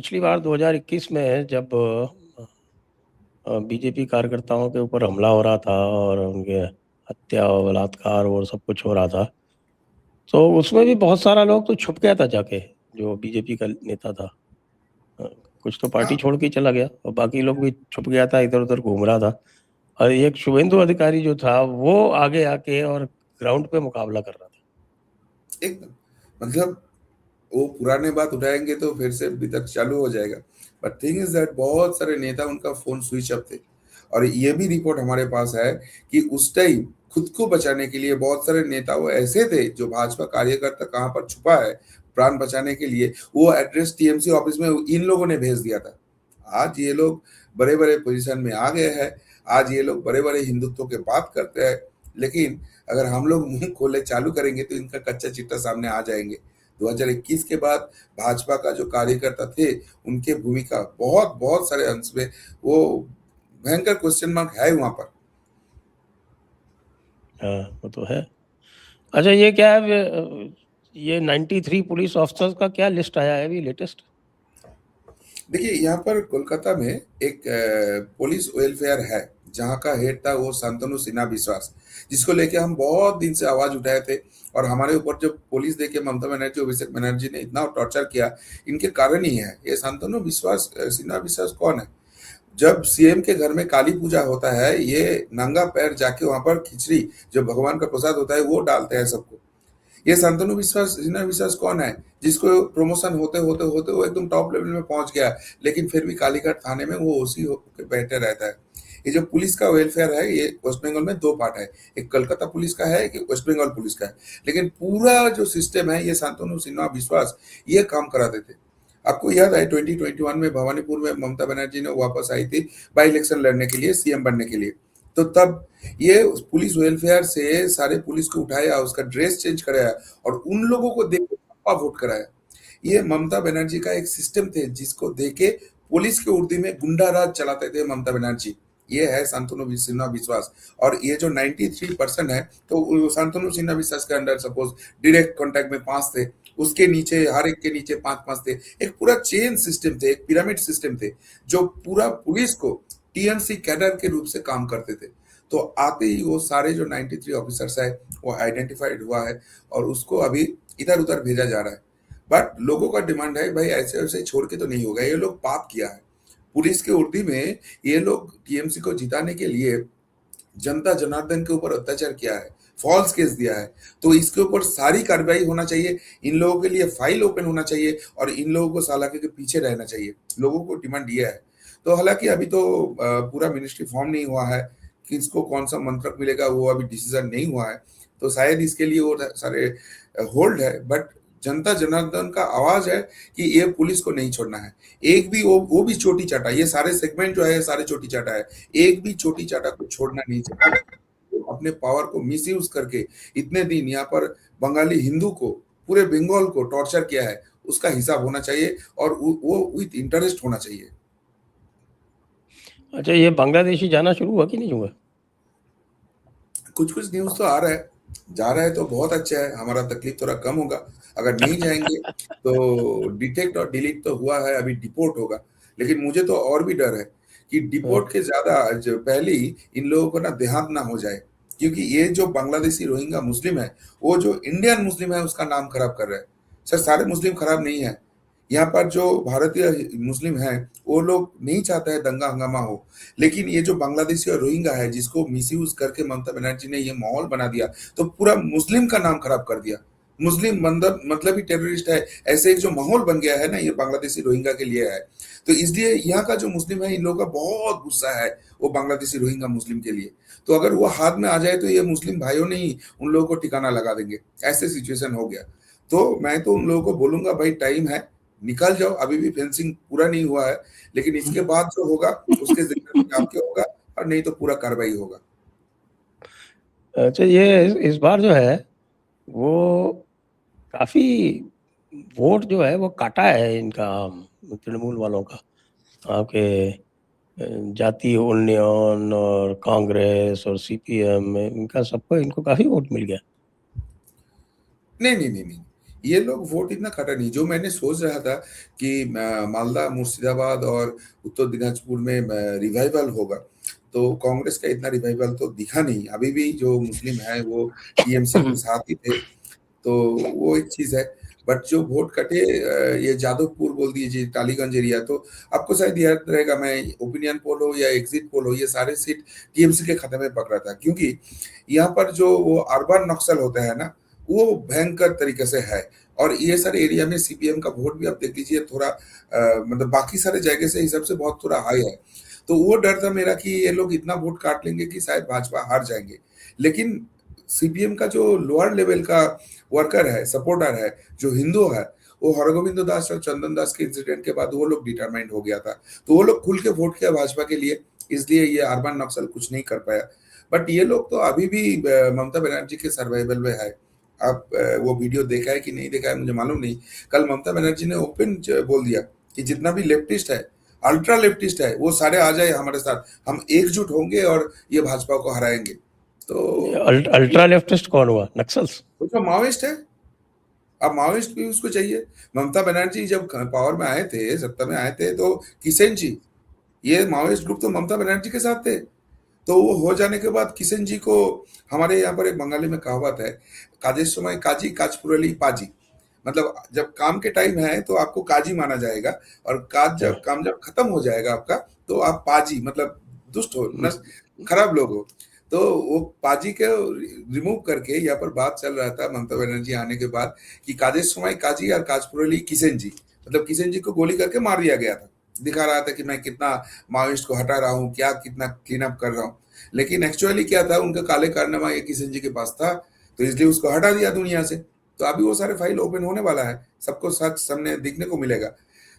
पिछली बार 2021 में जब बीजेपी कार्यकर्ताओं के ऊपर हमला हो रहा था और उनके हत्या और बलात्कार और सब कुछ हो रहा था, तो उसमें भी बहुत सारा लोग तो छुप गया था जाके, जो बीजेपी का नेता था। अ, कुछ तो पार्टी हाँ, छोड़ के ही चला गया और बाकी लोग भी छुप गया था, इधर उधर घूम रहा था। और एक शुभेंदु अधिकारी जो था वो आगे आके और ग्राउंड पे मुकाबला कर रहा था। एकदम मतलब वो पुराने बात उठाएंगे तो फिर से वितर्क चालू हो जाएगा। बट थिंग इज दैट बहुत सारे नेता उनका फोन स्विच ऑफ थे। और ये भी रिपोर्ट हमारे पास है कि उस टाइम खुद को बचाने के लिए बहुत सारे नेता वो ऐसे थे जो भाजपा कार्यकर्ता कहाँ पर छुपा है प्राण बचाने के लिए वो एड्रेस टीएमसी ऑफिस में इन लोगों ने भेज दिया था। आज ये लोग बड़े बड़े पोजीशन में आ गए हैं। आज ये लोग बड़े बड़े हिंदुत्व के बात करते हैं। लेकिन अगर हम लोग मुंह खोले चालू करेंगे तो इनका कच्चा चिट्ठा सामने आ जाएंगे। 2021 के बाद भाजपा का जो कार्यकर्ता थे उनके भूमिका बहुत बहुत सारे अंश में वो भयंकर क्वेश्चन मार्क है वहां पर। हाँ, वो तो है। अच्छा, ये क्या है, ये 93 पुलिस ऑफिसर्स का क्या लिस्ट आया है अभी लेटेस्ट? देखिए यहाँ पर कोलकाता में एक पुलिस वेलफेयर है जहाँ का हेड था वो शांतनु सिन्हा विश्वास, जिसको लेके हम बहुत दिन से आवाज उठाए थे। और हमारे ऊपर जो पुलिस देके ममता बनर्जी अभिषेक बनर्जी ने इतना टॉर्चर किया इनके कारण ही है। ये शांतनु विश्वास सिन्हा विश्वास कौन है? जब सीएम के घर में काली पूजा होता है ये नंगा पैर जाके वहां पर खिचड़ी जो भगवान का प्रसाद होता है वो डालते हैं सबको। ये शांतनु विश्वास सिन्हा विश्वास कौन है जिसको प्रमोशन होते होते होते वो एकदम टॉप लेवल में पहुंच गया, लेकिन फिर भी कालीघाट थाने में वो ओसी होकर बैठे रहता है। ये जो पुलिस का वेलफेयर है ये वेस्ट बंगाल में दो पार्ट है, एक कलकत्ता पुलिस का है, एक वेस्ट बंगाल पुलिस का है। लेकिन पूरा जो सिस्टम है ये शांतनु सिन्हा विश्वास ये काम कराते थे। आपको याद है 2021 में भवानीपुर में ममता बनर्जी ने वापस आई थी बाई इलेक्शन लड़ने के लिए सीएम बनने के लिए। तो तब ये पुलिस वेलफेयर से सारे पुलिस को उठाया उसका ड्रेस चेंज कराया और उन लोगों को देख के पप्पा वोट कराया। ये ममता बनर्जी का एक सिस्टम थे जिसको देके पुलिस के उर्दी में गुंडा राज चलाते थे ममता बनर्जी। ये है शांतनु सिन्हा विश्वास। और ये जो 93% है तो शांतनु सिन्हा विश्वास के अंडर सपोज डायरेक्ट कांटेक्ट में 5 थे, उसके नीचे हर एक के नीचे 5-5 थे। एक पूरा चेन सिस्टम थे, एक पिरामिड सिस्टम थे जो पूरा पुलिस को टीएनसी कैडर के रूप से काम करते थे। तो आते ही वो सारे जो 93 ऑफिसर्स है वो आइडेंटिफाइड हुआ है और उसको अभी इधर उधर भेजा जा रहा है। बट लोगों का डिमांड है भाई ऐसे वैसे छोड़ के तो नहीं होगा, ये लोग पाप किया है। पुलिस के उर्दी में ये लोग टीएमसी को जिताने के लिए जनता जनार्दन के ऊपर अत्याचार किया है, फॉल्स केस दिया है। तो इसके ऊपर सारी कार्रवाई होना चाहिए, इन लोगों के लिए फाइल ओपन होना चाहिए और इन लोगों को सालाके के पीछे रहना चाहिए। लोगों को डिमांड दिया है। तो हालांकि अभी तो पूरा मिनिस्ट्री फॉर्म नहीं हुआ है, किसको कौन सा मंत्रक मिलेगा वो अभी डिसीजन नहीं हुआ है। तो शायद इसके लिए वो सारे होल्ड है। बट जनता जनार्दन का आवाज है कि ये पुलिस को नहीं छोड़ना है। एक भी वो भी चोटी चाटा, ये सारे सेगमेंट जो है सारे चोटी चाटा है। एक भी चोटी चाटा को छोड़ना नहीं चाहिए। अपने पावर को मिसयूज करके इतने दिन यहाँ पर बंगाली हिंदू को पूरे बंगाल को टॉर्चर किया है उसका हिसाब होना चाहिए और वो विथ इंटरेस्ट होना चाहिए। अच्छा, ये बांग्लादेशी जाना शुरू हुआ कि नहीं हुआ? कुछ कुछ न्यूज तो आ रहा है, जा रहा है तो बहुत अच्छा है, हमारा तकलीफ थोड़ा कम होगा। अगर नहीं जाएंगे तो डिटेक्ट और डिलीट तो हुआ है, अभी डिपोर्ट होगा। लेकिन मुझे तो और भी डर है कि हाँ। डिपोर्ट के ज्यादा जो पहले ही इन लोगों को ना देहांत ना हो जाए। क्योंकि ये जो बांग्लादेशी रोहिंग्या मुस्लिम है वो जो इंडियन मुस्लिम है उसका नाम खराब कर रहा है। सर सारे मुस्लिम खराब नहीं है। यहाँ पर जो भारतीय मुस्लिम है वो लोग नहीं चाहते हैं दंगा हंगामा हो। लेकिन ये जो बांग्लादेशी और रोहिंग्या है जिसको मिसयूज करके ममता बनर्जी ने ये माहौल बना दिया तो पूरा मुस्लिम का नाम खराब कर दिया। मुस्लिम मतलब ही टेररिस्ट है, ऐसे एक जो माहौल बन गया है ना ये बांग्लादेशी रोहिंग्या के लिए है। तो इसलिए यहाँ का जो मुस्लिम है इन लोगों का बहुत गुस्सा है वो बांग्लादेशी रोहिंग्या मुस्लिम के लिए। तो अगर वो हाथ में आ जाए तो ये मुस्लिम भाइयों ने ही उन लोगों को ठिकाना लगा देंगे। ऐसे सिचुएशन हो गया। तो मैं तो उन लोगों को बोलूंगा भाई टाइम है, निकल जाओ, अभी भी फेंसिंग पूरा नहीं हुआ है। लेकिन इसके बाद जो होगा उसके जिम्मेदारी आपके होगा और नहीं तो पूरा कार्रवाई होगा। अच्छा, ये इस बार जो है वो काफी वोट जो है वो काटा है इनका, तृणमूल वालों का। आपके जातीय उन्नयन और कांग्रेस और सीपीएम, इनका सबको इनको काफी वोट मिल गया। नहीं नहीं नहीं नहीं, ये लोग वोट इतना काटा नहीं। जो मैंने सोच रहा था कि मालदा, मुर्शिदाबाद और उत्तर दिनाजपुर में रिवाइवल होगा, तो कांग्रेस का इतना रिवाइवल तो दिखा नहीं। अभी भी जो मुस्लिम है वो टीएमसी के साथ ही थे, तो वो एक चीज है। बट जो वोट कटे, ये जादवपुर बोल दीजिए, टालीगंज एरिया, तो आपको शायद याद रहेगा, मैं ओपिनियन पोल हो या एग्जिट पोल हो, ये सारे सीट टीएमसी के खाते में पकड़ा था, क्योंकि यहाँ पर जो वो अर्बन नक्सल होता है ना, वो भयंकर तरीके से है। और ये सारे एरिया में सीपीएम का वोट भी आप देख लीजिए, थोड़ा मतलब बाकी सारे जगह से हिसाब से बहुत थोड़ा हाई है। तो वो डर था मेरा कि ये लोग इतना वोट काट लेंगे कि शायद भाजपा हार जाएंगे। लेकिन सीपीएम का जो लोअर लेवल का वर्कर है, सपोर्टर है, जो हिंदू है, वो हरगोविंद दास और चंदन दास के इंसिडेंट के बाद वो लोग डिटरमाइंड हो गया था, तो वो लोग खुल के वोट किया भाजपा के लिए। इसलिए ये अर्बन नक्सल कुछ नहीं कर पाया। बट ये लोग तो अभी भी ममता बनर्जी के सर्वाइवल में है। आप वो वीडियो देखा है कि नहीं देखा है मुझे मालूम नहीं। कल ममता बनर्जी ने ओपन बोल दिया कि जितना भी लेफ्टिस्ट है, अल्ट्रा लेफ्टिस्ट है, वो सारे आ जाए हमारे साथ, हम एकजुट होंगे और ये भाजपा को हराएंगे। तो अल्ट्रा लेफ्टिस्ट कौन हुआ? नक्सल्स? वो जो माओइस्ट है, अब माओइस्ट भी उसको चाहिए। ममता बनर्जी जब पावर में आए थे, सत्ता में आए थे, तो किशन जी, ये माओइस्ट ग्रुप तो ममता बनर्जी के साथ थे। तो वो हो जाने के बाद किशन जी को, हमारे यहाँ पर एक बंगाली में कहावत है, काजेश समय काजी काजपुरली पाजी, मतलब जब काम के टाइम है तो आपको काजी माना जाएगा, और काज जब काम जब खत्म हो जाएगा आपका, तो आप पाजी मतलब दुष्ट हो, खराब लोग हो। तो वो पाजी के रिमूव करके यहाँ पर बात चल रहा था ममता बनर्जी आने के बाद कि काजेश समय काजी और काजपुरली किशन जी, मतलब किशन जी को गोली करके मार दिया गया था। दिखा रहा था कि मैं कितना माओइस्ट को हटा रहा हूँ, क्या कितना क्लीन अप कर रहा हूँ। लेकिन एक्चुअली क्या था, उनका काले कारनामा ये किशन जी के पास था, तो इसलिए उसको हटा दिया दुनिया से। तो अभी वो सारे फाइल ओपन होने वाला है, सबको सच सामने दिखने को मिलेगा।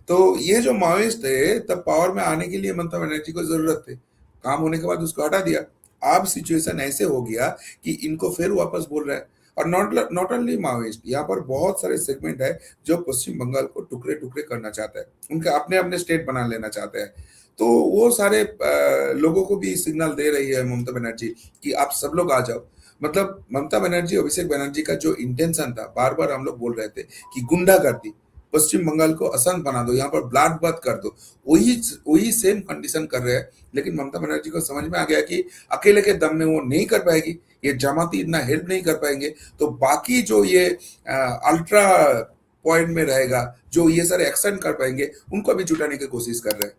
तो ये जो माओइस्ट है, तब पावर में आने के लिए ममता बनर्जी को जरूरत थी, काम होने के बाद उसको हटा दिया। अब सिचुएशन ऐसे हो गया कि इनको फिर वापस बोल रहे हैं। और नॉट ओनली माओइस्ट, यहाँ पर बहुत सारे सेगमेंट है जो पश्चिम बंगाल को टुकड़े टुकड़े करना चाहते हैं, उनके अपने अपने स्टेट बना लेना चाहते हैं। तो वो सारे लोगों को भी सिग्नल दे रही है ममता बनर्जी कि आप सब लोग आ जाओ। मतलब ममता बनर्जी, अभिषेक बनर्जी का जो इंटेंशन था, बार बार हम लोग बोल रहे थे कि गुंडागर्दी, पश्चिम बंगाल को अशांत बना दो, यहाँ पर ब्लड बात कर दो, वही वही सेम कंडीशन कर रहे हैं। लेकिन ममता बनर्जी को समझ में आ गया कि अकेले के दम में वो नहीं कर पाएगी, ये जमाती इतना हेल्प नहीं कर पाएंगे, तो बाकी जो ये अल्ट्रा पॉइंट में रहेगा, जो ये सारे एक्शन कर पाएंगे, उनको भी जुटाने की कोशिश कर रहे हैं।